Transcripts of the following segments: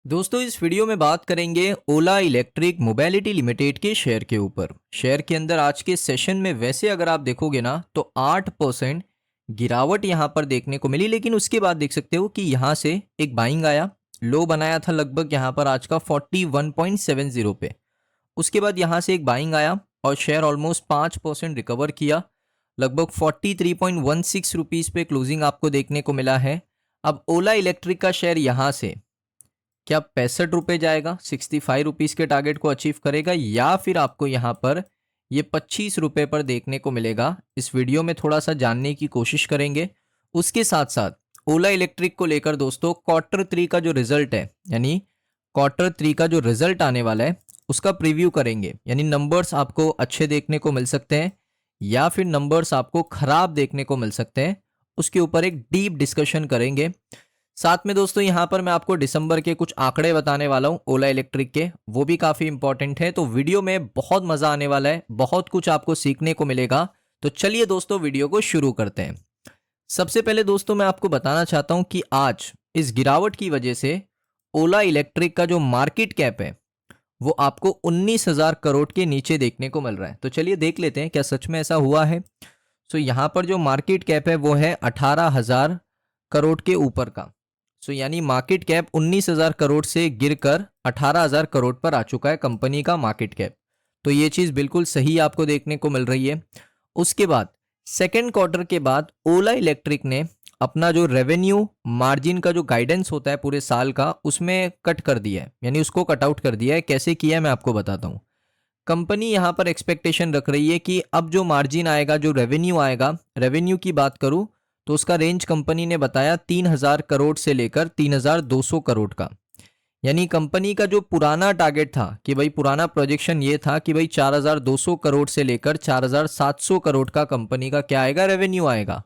दोस्तों इस वीडियो में बात करेंगे ओला इलेक्ट्रिक मोबिलिटी लिमिटेड के शेयर के ऊपर। शेयर के अंदर आज के सेशन में वैसे अगर आप देखोगे ना तो 8% गिरावट यहाँ पर देखने को मिली, लेकिन उसके बाद देख सकते हो कि यहाँ से एक बाइंग आया, लो बनाया था लगभग यहाँ पर आज का 41.70 पे। उसके बाद यहाँ से एक बाइंग आया और शेयर ऑलमोस्ट 5% रिकवर किया, लगभग 43.16 रुपीज़ पे क्लोजिंग आपको देखने को मिला है। अब ओला इलेक्ट्रिक का शेयर यहाँ से क्या 65 रुपये जाएगा, 65 रुपीज़ के टारगेट को अचीव करेगा, या फिर आपको यहाँ पर ये 25 रुपये पर देखने को मिलेगा। इस वीडियो में थोड़ा सा जानने की कोशिश करेंगे। उसके साथ साथ ओला इलेक्ट्रिक को लेकर दोस्तों Q3 का जो रिजल्ट है, यानी Q3 का जो रिजल्ट आने वाला है उसका प्रीव्यू करेंगे। यानी नंबर्स आपको अच्छे देखने को मिल सकते हैं या फिर नंबर्स आपको खराब देखने को मिल सकते हैं, उसके ऊपर एक डीप डिस्कशन करेंगे। साथ में दोस्तों यहाँ पर मैं आपको दिसंबर के कुछ आंकड़े बताने वाला हूँ ओला इलेक्ट्रिक के, वो भी काफ़ी इंपॉर्टेंट है। तो वीडियो में बहुत मज़ा आने वाला है, बहुत कुछ आपको सीखने को मिलेगा। तो चलिए दोस्तों वीडियो को शुरू करते हैं। सबसे पहले दोस्तों मैं आपको बताना चाहता हूँ कि आज इस गिरावट की वजह से ओला इलेक्ट्रिक का जो मार्केट कैप है वो आपको 19,000 करोड़ के नीचे देखने को मिल रहा है। तो चलिए देख लेते हैं क्या सच में ऐसा हुआ है। सो यहाँ पर जो मार्केट कैप है वो है 18,000 करोड़ के ऊपर का। यानी मार्केट कैप 19,000 करोड़ से गिरकर 18,000 करोड़ पर आ चुका है कंपनी का मार्केट कैप। तो ये चीज़ बिल्कुल सही आपको देखने को मिल रही है। उसके बाद सेकेंड क्वार्टर के बाद ओला इलेक्ट्रिक ने अपना जो रेवेन्यू मार्जिन का जो गाइडेंस होता है पूरे साल का उसमें कट कर दिया है, यानी उसको कट आउट कर दिया है। कैसे किया है मैं आपको बताता हूँ। कंपनी यहाँ पर एक्सपेक्टेशन रख रही है कि अब जो मार्जिन आएगा, जो रेवेन्यू आएगा, रेवेन्यू की बात करूँ तो उसका रेंज कंपनी ने बताया 3,000 करोड़ से लेकर 3,200 करोड़ का। यानी कंपनी का जो पुराना टारगेट था कि भाई पुराना प्रोजेक्शन ये था कि भाई 4,200 करोड़ से लेकर 4,700 करोड़ का कंपनी का क्या आएगा, रेवेन्यू आएगा।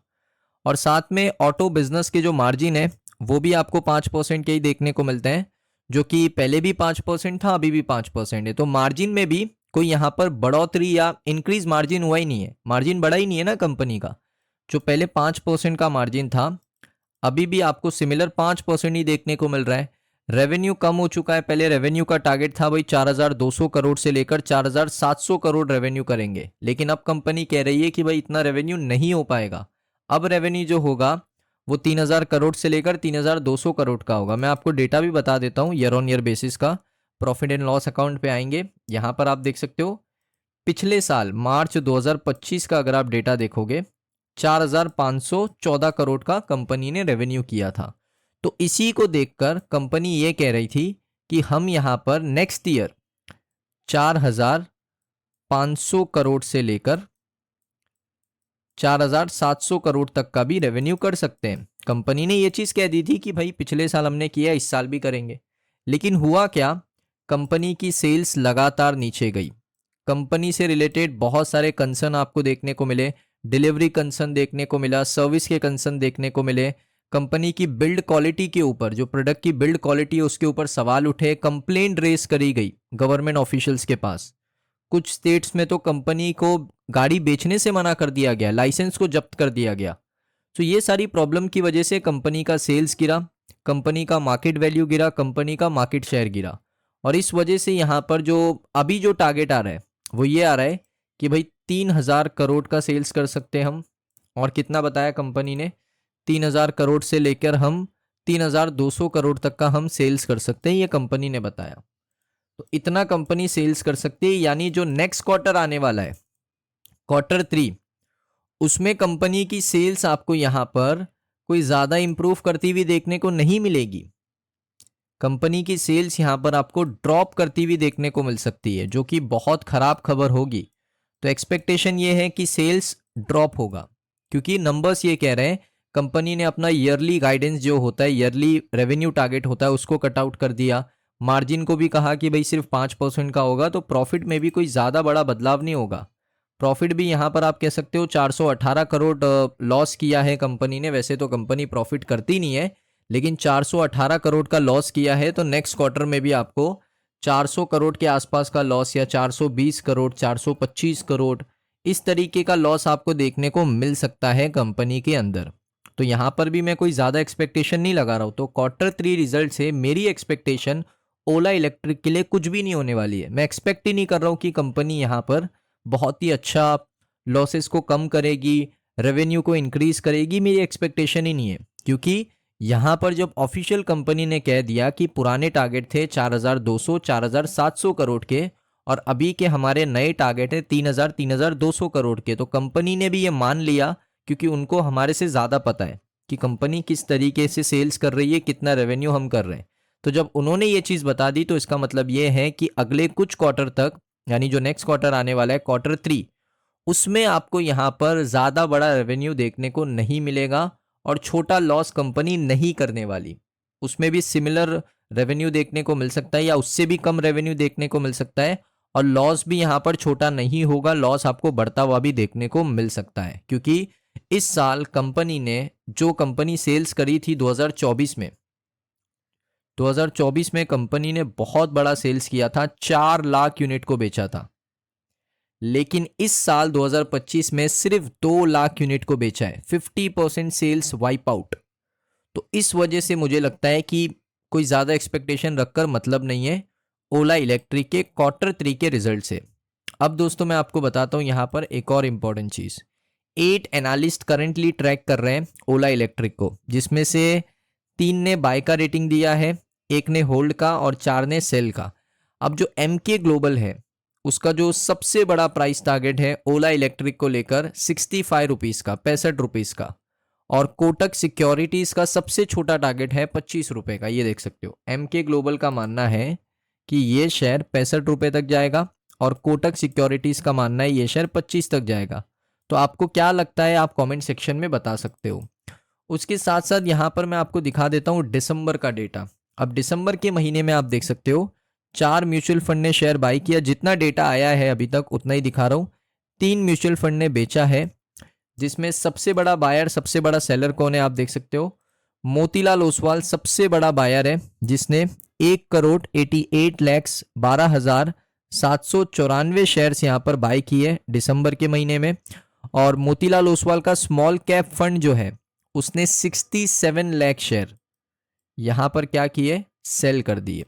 और साथ में ऑटो बिजनेस के जो मार्जिन है वो भी आपको 5% के ही देखने को मिलते हैं, जो कि पहले भी 5% था, अभी भी 5% है। तो मार्जिन में भी कोई यहाँ पर बढ़ोतरी या इंक्रीज मार्जिन हुआ ही नहीं है, मार्जिन बढ़ा ही नहीं है ना कंपनी का। जो पहले 5% का मार्जिन था अभी भी आपको सिमिलर 5% ही देखने को मिल रहा है। रेवेन्यू कम हो चुका है, पहले रेवेन्यू का टारगेट था भाई 4,200 करोड़ से लेकर 4,700 करोड़ रेवेन्यू करेंगे, लेकिन अब कंपनी कह रही है कि भाई इतना रेवेन्यू नहीं हो पाएगा। अब रेवेन्यू जो होगा वो 3,000 करोड़ से लेकर 3,200 करोड़ का होगा। मैं आपको डेटा भी बता देता हूँ ईयर ऑन ईयर बेसिस का। प्रॉफिट एंड लॉस अकाउंट पे आएंगे, यहाँ पर आप देख सकते हो पिछले साल मार्च 2025 का अगर आप डेटा देखोगे 4,514 करोड़ का कंपनी ने रेवेन्यू किया था। तो इसी को देखकर कंपनी ये कह रही थी कि हम यहाँ पर नेक्स्ट ईयर 4,500 करोड़ से लेकर 4,700 करोड़ तक का भी रेवेन्यू कर सकते हैं। कंपनी ने ये चीज़ कह दी थी कि भाई पिछले साल हमने किया, इस साल भी करेंगे। लेकिन हुआ क्या, कंपनी की सेल्स लगातार नीचे गई। कंपनी से रिलेटेड बहुत सारे कंसर्न आपको देखने को मिले, डिलीवरी कंसर्न देखने को मिला, सर्विस के कंसर्न देखने को मिले, कंपनी की बिल्ड क्वालिटी के ऊपर, जो प्रोडक्ट की बिल्ड क्वालिटी है उसके ऊपर सवाल उठे, कंप्लेंट रेस करी गई गवर्नमेंट ऑफिशियल्स के पास। कुछ स्टेट्स में तो कंपनी को गाड़ी बेचने से मना कर दिया गया, लाइसेंस को जब्त कर दिया गया। तो ये सारी प्रॉब्लम की वजह से कंपनी का सेल्स गिरा, कंपनी का मार्केट वैल्यू गिरा, कंपनी का मार्केट शेयर गिरा। और इस वजह से यहाँ पर जो अभी जो टारगेट आ रहा है वो ये आ रहा है कि भाई 3,000 करोड़ का सेल्स कर सकते हैं हम। और कितना बताया कंपनी ने, 3,000 करोड़ से लेकर हम 3,200 करोड़ तक का हम सेल्स कर सकते हैं, ये कंपनी ने बताया। तो इतना कंपनी सेल्स कर सकती है। यानी जो नेक्स्ट क्वार्टर आने वाला है Q3, उसमें कंपनी की सेल्स आपको यहाँ पर कोई ज़्यादा इंप्रूव करती हुई देखने को नहीं मिलेगी। कंपनी की सेल्स यहाँ पर आपको ड्रॉप करती हुई देखने को मिल सकती है, जो कि बहुत ख़राब खबर होगी। तो एक्सपेक्टेशन ये है कि सेल्स ड्रॉप होगा, क्योंकि नंबर्स ये कह रहे हैं कंपनी ने अपना ईयरली गाइडेंस जो होता है, ईयरली रेवेन्यू टारगेट होता है, उसको कट आउट कर दिया। मार्जिन को भी कहा कि भाई सिर्फ 5% का होगा, तो प्रॉफिट में भी कोई ज़्यादा बड़ा बदलाव नहीं होगा। प्रॉफिट भी यहाँ पर आप कह सकते हो 418 करोड़ लॉस किया है कंपनी ने। वैसे तो कंपनी प्रॉफिट करती नहीं है, लेकिन 418 करोड़ का लॉस किया है। तो नेक्स्ट क्वार्टर में भी आपको 400 करोड़ के आसपास का लॉस, या 420 करोड़, 425 करोड़, इस तरीके का लॉस आपको देखने को मिल सकता है कंपनी के अंदर। तो यहाँ पर भी मैं कोई ज़्यादा एक्सपेक्टेशन नहीं लगा रहा हूँ। तो Q3 रिजल्ट से मेरी एक्सपेक्टेशन ओला इलेक्ट्रिक के लिए कुछ भी नहीं होने वाली है। मैं एक्सपेक्ट ही नहीं कर रहा हूँ कि कंपनी यहाँ पर बहुत ही अच्छा लॉसेस को कम करेगी, रेवेन्यू को इंक्रीज करेगी, मेरी एक्सपेक्टेशन ही नहीं है। क्योंकि यहाँ पर जब ऑफिशियल कंपनी ने कह दिया कि पुराने टारगेट थे 4,200 4,700 करोड़ के और अभी के हमारे नए टारगेट है 3,000 3,200 करोड़ के, तो कंपनी ने भी ये मान लिया क्योंकि उनको हमारे से ज़्यादा पता है कि कंपनी किस तरीके से सेल्स कर रही है, कितना रेवेन्यू हम कर रहे हैं। तो जब उन्होंने ये चीज़ बता दी तो इसका मतलब ये है कि अगले कुछ क्वार्टर तक, यानी जो नेक्स्ट क्वार्टर आने वाला है Q3, उसमें आपको यहाँ पर ज़्यादा बड़ा रेवेन्यू देखने को नहीं मिलेगा और छोटा लॉस कंपनी नहीं करने वाली। उसमें भी सिमिलर रेवेन्यू देखने को मिल सकता है या उससे भी कम रेवेन्यू देखने को मिल सकता है और लॉस भी यहाँ पर छोटा नहीं होगा, लॉस आपको बढ़ता हुआ भी देखने को मिल सकता है। क्योंकि इस साल कंपनी ने जो कंपनी सेल्स करी थी 2024 में कंपनी ने बहुत बड़ा सेल्स किया था, 4 लाख यूनिट को बेचा था। लेकिन इस साल 2025 में सिर्फ 2 लाख यूनिट को बेचा है, 50% सेल्स वाइप आउट। तो इस वजह से मुझे लगता है कि कोई ज़्यादा एक्सपेक्टेशन रखकर मतलब नहीं है ओला इलेक्ट्रिक के Q3 के रिजल्ट से। अब दोस्तों मैं आपको बताता हूँ यहाँ पर एक और इम्पॉर्टेंट चीज़। 8 एनालिस्ट करंटली ट्रैक कर रहे हैं ओला इलेक्ट्रिक को, जिसमें से 3 ने बाय का रेटिंग दिया है, 1 ने होल्ड का और 4 ने सेल का। अब जो MK ग्लोबल है उसका जो सबसे बड़ा प्राइस टारगेट है ओला इलेक्ट्रिक को लेकर 65 रुपीज़ का, 65 रुपीज़ का, और कोटक सिक्योरिटीज़ का सबसे छोटा टारगेट है 25 रुपये का। ये देख सकते हो, MK ग्लोबल का मानना है कि ये शेयर 65 रुपये तक जाएगा और कोटक सिक्योरिटीज़ का मानना है ये शेयर 25 तक जाएगा। तो आपको क्या लगता है आप कमेंट सेक्शन में बता सकते हो। उसके साथ साथ यहाँ पर मैं आपको दिखा देता हूँ दिसंबर का डेटा। अब दिसंबर के महीने में आप देख सकते हो 4 म्यूचुअल फंड ने शेयर बाई किया, जितना डेटा आया है अभी तक उतना ही दिखा रहा हूँ। 3 म्यूचुअल फंड ने बेचा है, जिसमें सबसे बड़ा बायर सबसे बड़ा सेलर कौन है आप देख सकते हो, मोतीलाल ओसवाल सबसे बड़ा बायर है जिसने 1,88,12,794 शेयर्स यहाँ पर बाय किए दिसंबर के महीने में। और मोतीलाल ओसवाल का स्मॉल कैप फंड जो है उसने 67 लाख शेयर यहाँ पर क्या किए, सेल कर दिए।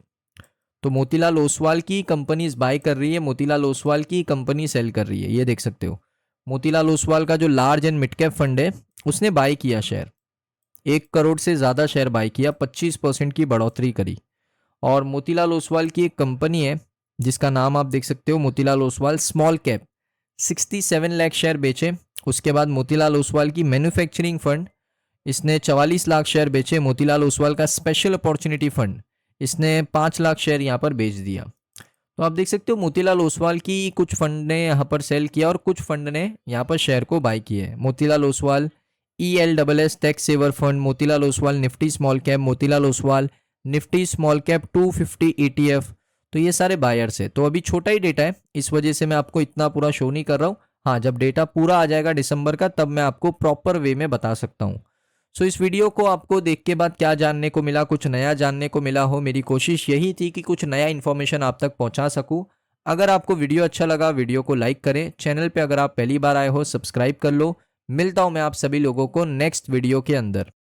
तो मोतीलाल ओसवाल की कंपनीज बाय कर रही है, मोतीलाल ओसवाल की कंपनी सेल कर रही है। ये देख सकते हो, मोतीलाल ओसवाल का जो large and mid cap fund है उसने बाय किया शेयर, 1 करोड़ से ज़्यादा शेयर बाय किया, 25% की बढ़ोतरी करी। और मोतीलाल ओसवाल की एक कंपनी है जिसका नाम आप देख सकते हो, Motilal Oswal small cap, 67 lakh share बेचे। उसके बाद मोतीलाल ओसवाल की मैन्युफैक्चरिंग फंड, इसने 44 लाख शेयर बेचे। मोतीलाल ओसवाल का स्पेशल अपॉर्चुनिटी फंड, इसने 5 लाख शेयर यहाँ पर बेच दिया। तो आप देख सकते हो मोतीलाल ओसवाल की कुछ फंड ने यहाँ पर सेल किया और कुछ फंड ने यहाँ पर शेयर को बाय किया है। Motilal Oswal ELSS tax saver fund, Motilal Oswal Nifty small cap, Motilal Oswal Nifty small cap 250 ETF, तो ये सारे बायर्स है। तो अभी छोटा ही डेटा है, इस वजह से मैं आपको इतना पूरा शो नहीं कर रहा हूँ। हाँ, जब डेटा पूरा आ जाएगा दिसंबर का तब मैं आपको प्रॉपर वे में बता सकता हूँ। सो इस वीडियो को आपको देख के बाद क्या जानने को मिला, कुछ नया जानने को मिला हो। मेरी कोशिश यही थी कि कुछ नया इन्फॉर्मेशन आप तक पहुंचा सकूं। अगर आपको वीडियो अच्छा लगा वीडियो को लाइक करें, चैनल पे अगर आप पहली बार आए हो सब्सक्राइब कर लो। मिलता हूं मैं आप सभी लोगों को नेक्स्ट वीडियो के अंदर।